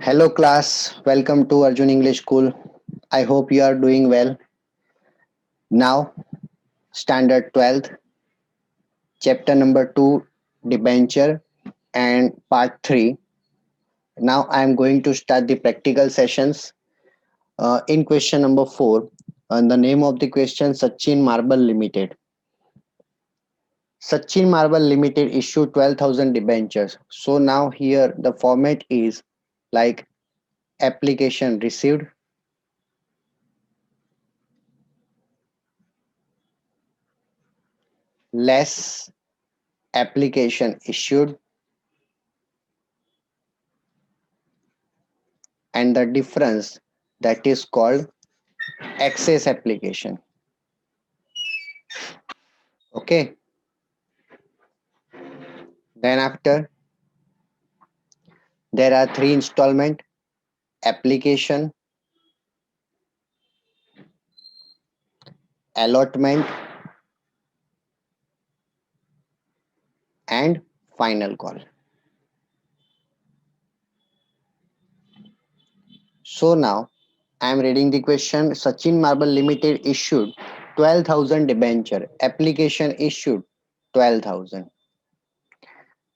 Hello, class. Welcome to Arjun English School. I hope you are doing well. Now, Standard 12th, Chapter number 2, Debenture, and Part 3. Now, I am going to start the practical sessions. In question number 4, the name of the question Sachin Marble Limited. Sachin Marble Limited issued 12,000 debentures. So, now here the format is like application received, less application issued, and the difference that is called access application. Okay, then after there are three installment: application, allotment, and final call. So now I am reading the question. Sachin Marble Limited issued 12,000 debenture, application issued 12,000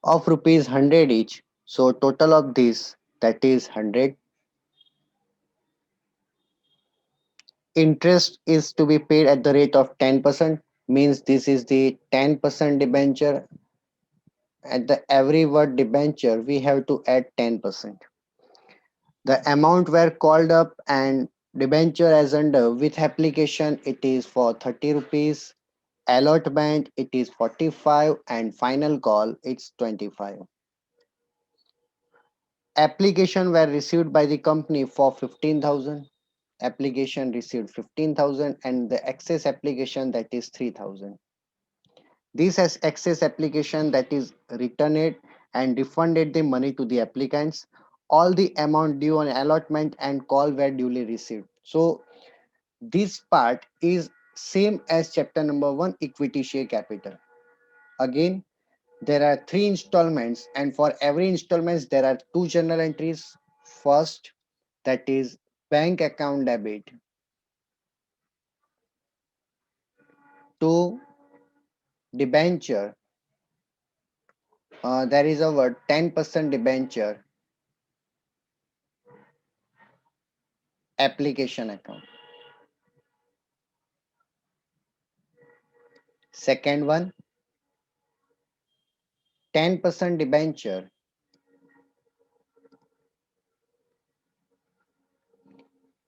of rupees 100 each. So total of this, that is 100. Interest is to be paid at the rate of 10%, means this is the 10% debenture. At the every word debenture we have to add 10%. The amount were called up and debenture as under with application it is for 30 rupees, allotment it is 45, and final call it's 25. Application were received by the company for 15,000. Application received 15,000 and the excess application that is 3,000. This has excess application that is returned and refunded the money to the applicants. All the amount due on allotment and call were duly received. So this part is same as chapter number 1, equity share capital. Again, there are three installments and for every installments there are two journal entries. First, that is bank account debit to debenture. There is a word 10% debenture application account. Second one, 10% debenture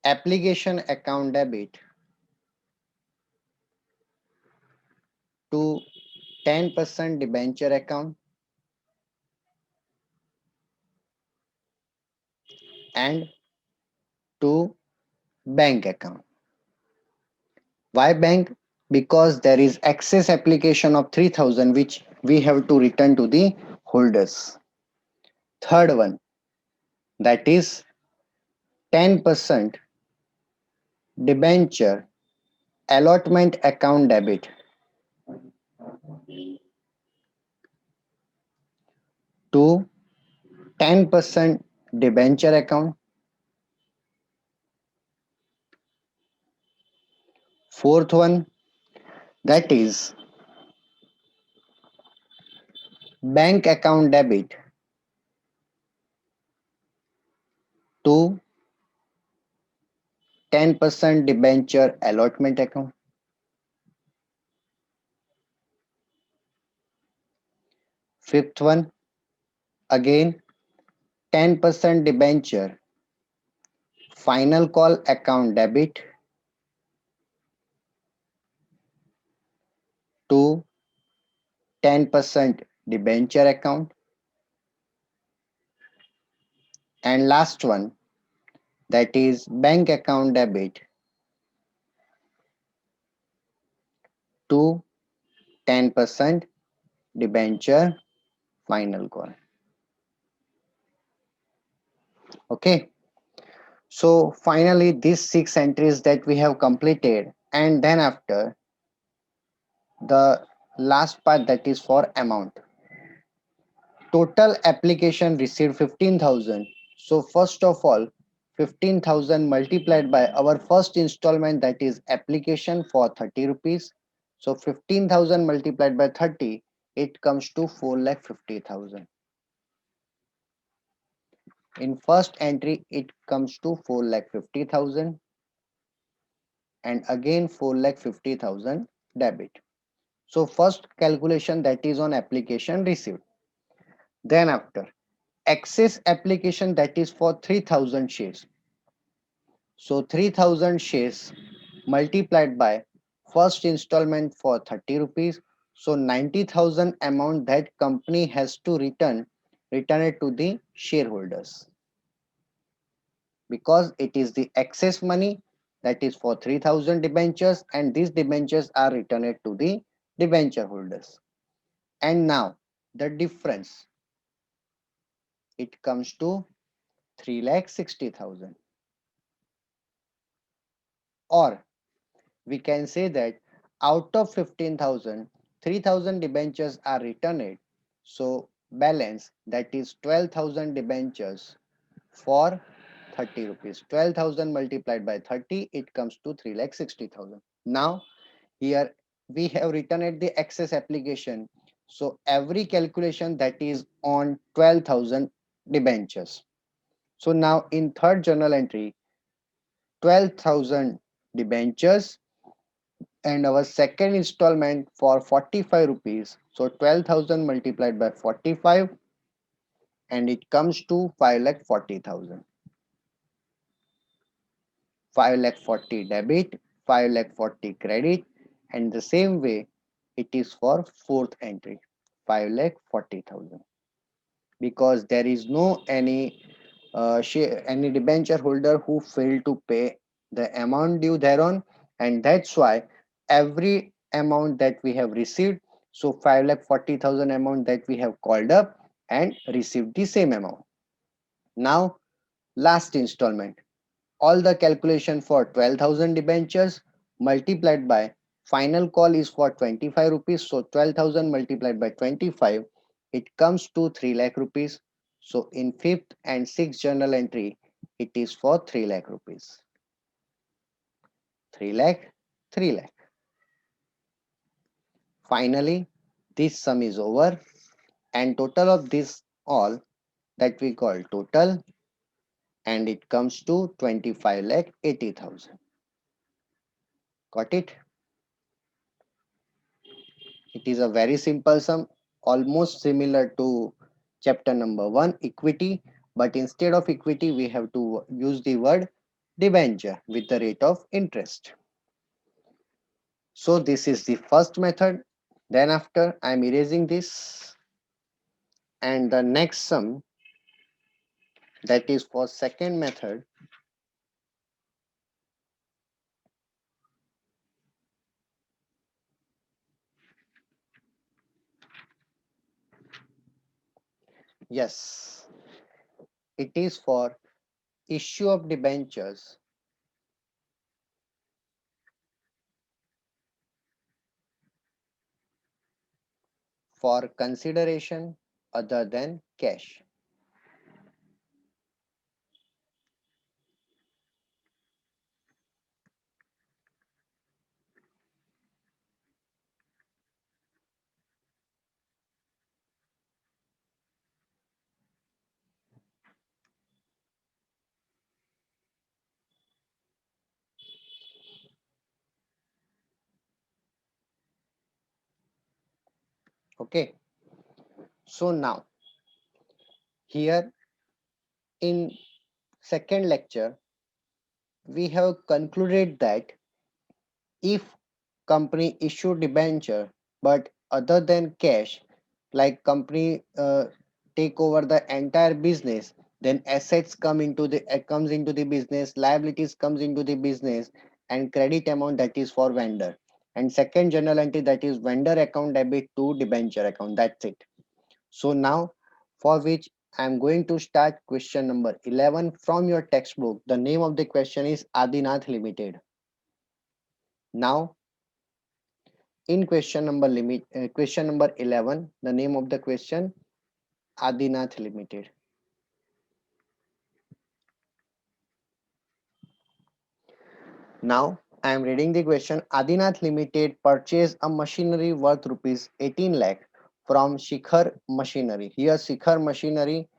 application account debit to 10% debenture account and to bank account. Why bank? Because there is excess application of 3,000 which we have to return to the holders. Third one, that is 10% debenture allotment account debit to 10% debenture account. Fourth one, that is bank account debit to 10% debenture allotment account. Fifth one, again 10% debenture final call account debit to 10% debenture account. And last one, that is bank account debit to 10% debenture final call. Okay. So finally, these six entries that we have completed, and then after the last part that is for amount. Total application received 15,000. So first of all, 15,000 multiplied by our first installment, that is application for 30 rupees. So 15,000 multiplied by 30, it comes to 4,50,000. In first entry, it comes to 4,50,000 and again 4,50,000 debit. So first calculation, that is on application received. Then after excess application, that is for 3,000 shares. So 3,000 shares multiplied by first installment for 30 rupees. So 90,000 amount that company has to return it to the shareholders, because it is the excess money, that is for 3,000 debentures, and these debentures are returned to the debenture holders. And now the difference, it comes to 3,60,000. Or we can say that out of 15,000, 3,000 debentures are returned. So balance, that is 12,000 debentures for 30 rupees. 12,000 multiplied by 30, it comes to 3,60,000. Now here we have returned the excess application. So every calculation, that is on 12,000 debentures. So now in third journal entry, 12,000 debentures and our second installment for 45 rupees. So 12,000 multiplied by 45, and it comes to 5,40,000. 5,40,000 debit, 5,40,000 credit, and the same way it is for fourth entry, 5,40,000, because there is no any debenture holder who failed to pay the amount due thereon, and that's why every amount that we have received, so 5,40,000 amount that we have called up and received the same amount. Now last installment, all the calculation for 12,000 debentures multiplied by final call is for 25 rupees. So 12,000 multiplied by 25, it comes to 3 lakh rupees. So in fifth and sixth journal entry, it is for 3 lakh rupees. 3 lakh, 3 lakh. Finally, this sum is over, and total of this all, that we call total, and it comes to 25 lakh 80,000. Got it? It is a very simple sum, almost similar to chapter number 1, equity, but instead of equity, we have to use the word debenture with the rate of interest. So this is the first method. Then after, I am erasing this, and the next sum, that is for second method. Yes, it is for issue of debentures for consideration other than cash. Okay, so now here in second lecture, we have concluded that if company issue debenture, but other than cash, like company take over the entire business, then assets comes into the business, liabilities comes into the business, and credit amount, that is for vendor. And second journal entry, that is vendor account debit to debenture account. That's it. So now, for which I am going to start question number 11 from your textbook. The name of the question is Adinath Limited. Now, in question number 11, the name of the question, Adinath Limited. Now I am reading the question. Adinath Limited purchased a machinery worth rupees 18 lakh from Shikhar Machinery. Here Shikhar Machinery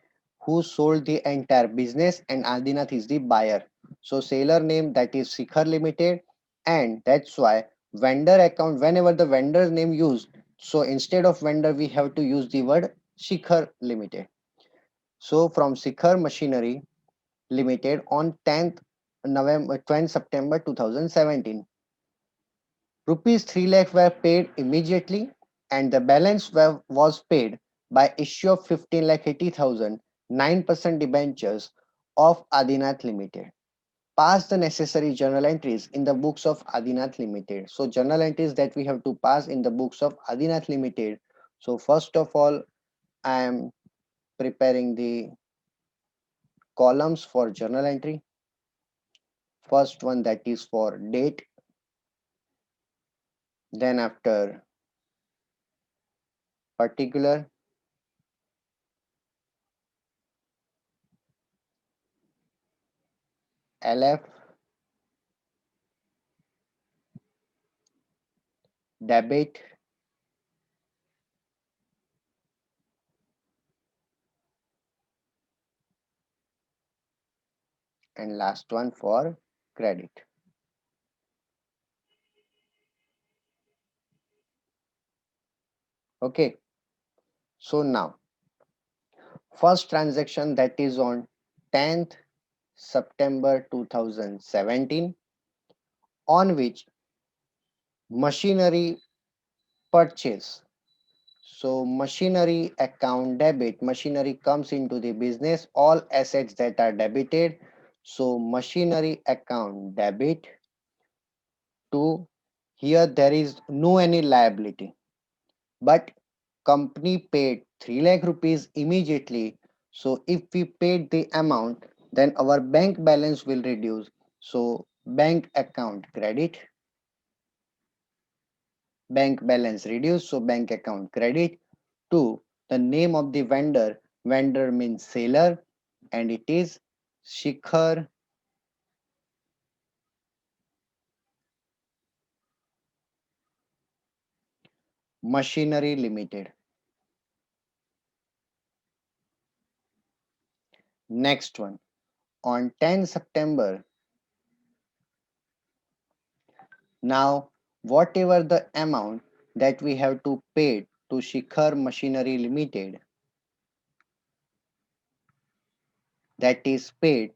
who sold the entire business and Adinath is the buyer. So seller name that is Shikhar Limited, and that's why vendor account whenever the vendor's name used, so instead of vendor we have to use the word Shikhar Limited. So from Shikhar Machinery Limited on 10th November 20 September 2017. Rupees 3 lakh were paid immediately and the balance was paid by issue of 15 lakh 80,000 9% debentures of Adinath Limited. Pass the necessary journal entries in the books of Adinath Limited. So journal entries that we have to pass in the books of Adinath Limited. So first of all, I am preparing the columns for journal entry. First one that is for date, then after particular, LF, debit, and last one for credit. Okay, so now first transaction that is on 10th September 2017 on which machinery purchase. So machinery account debit, machinery comes into the business, all assets that are debited. So machinery account debit to, here there is no any liability, but company paid 3 lakh rupees immediately. So if we paid the amount, then our bank balance will reduce. So bank account credit, bank balance reduced, so bank account credit to the name of the vendor. Vendor means seller and it is Shikhar Machinery Limited. Next one, on 10 September, now whatever the amount that we have to pay to Shikhar Machinery Limited, that is paid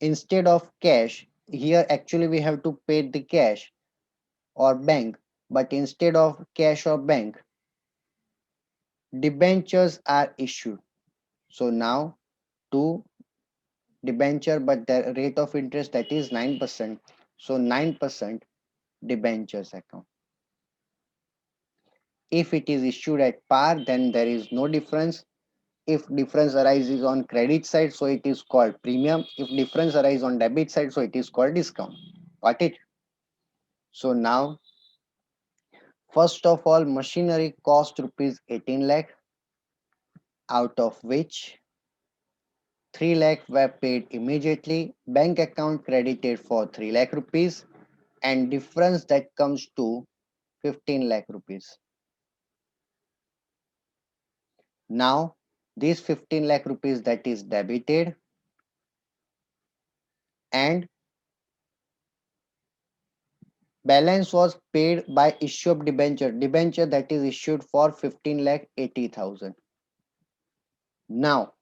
instead of cash, here actually we have to pay the cash or bank, but instead of cash or bank, debentures are issued. So now two debenture, but the rate of interest that is 9%. So 9% debentures account. If it is issued at par, then there is no difference. If difference arises on credit side, so it is called premium. If difference arises on debit side, so it is called discount. Got it? So now, first of all, machinery cost rupees 18 lakh, out of which 3 lakh were paid immediately. Bank account credited for 3 lakh rupees and difference that comes to 15 lakh rupees. Now, this 15 lakh rupees that is debited and balance was paid by issue of debenture. Debenture that is issued for 15 lakh 80,000. Now,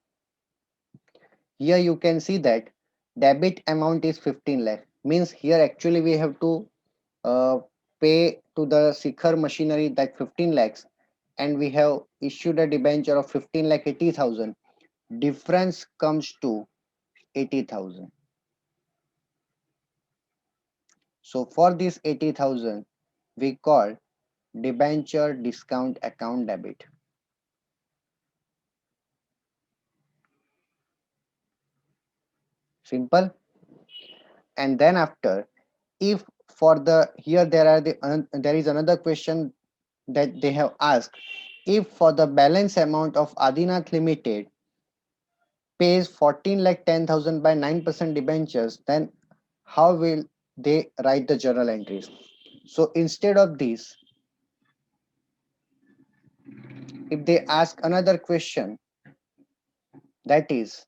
here you can see that debit amount is 15 lakh. Means here actually we have to uh, pay to the Shikhar Machinery that 15 lakhs and we have issued a debenture of 15 lakh 80,000. Difference comes to 80,000. So for this 80,000, we call debenture discount account debit. Simple. And then after, if for the here there are there is another question that they have asked. If for the balance amount of Adinath Limited pays 14 lakh 10,000 by 9% debentures, then how will they write the journal entries. So instead of this, if they ask another question, that is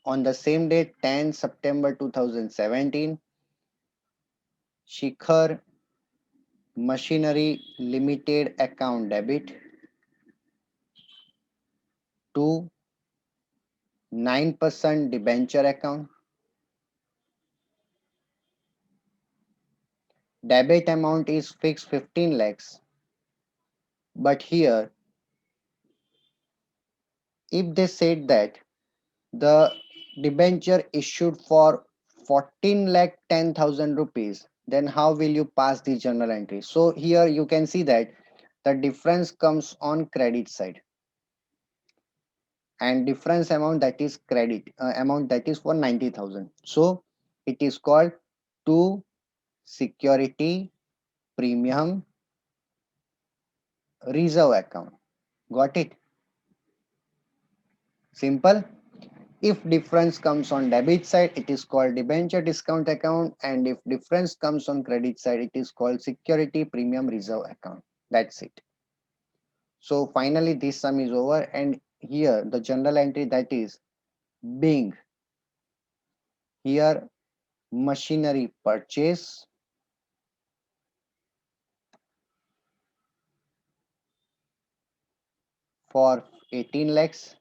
on the same day 10 September 2017, Shikhar Machinery Limited account debit to 9% debenture account. Debit amount is fixed 15 lakhs. But here, if they said that the debenture issued for 14 lakh 10,000 rupees, then how will you pass the journal entry? So here you can see that the difference comes on credit side, and difference amount, that is credit amount, that is for 90,000. So it is called to security premium reserve account. Got it? Simple. If difference comes on debit side, it is called debenture discount account, and if difference comes on credit side, it is called security premium reserve account. That's it. So finally this sum is over, and here the journal entry, that is being here machinery purchase for 18 lakhs,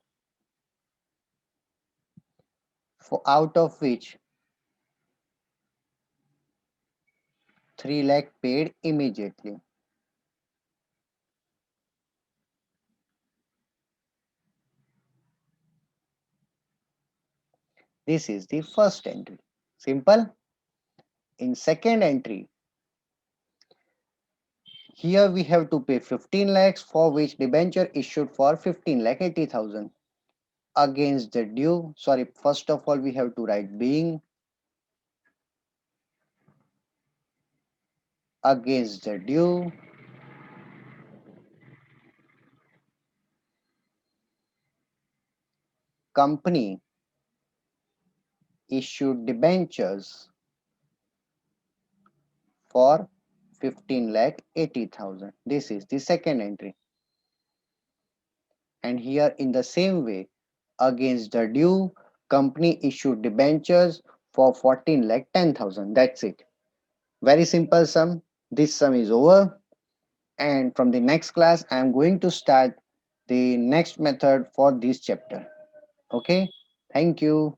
for out of which 3 lakh paid immediately. This is the first entry. Simple. In second entry, here we have to pay 15 lakhs, for which debenture issued for 15 lakh 80,000 against the due. Sorry, first of all we have to write being against the due company issued debentures for 15 lakh 80,000. This is the second entry. And here in the same way, against the due company issued debentures for 14 lakh 10,000. That's it. Very simple sum. This sum is over. And from the next class, I am going to start the next method for this chapter. Okay. Thank you.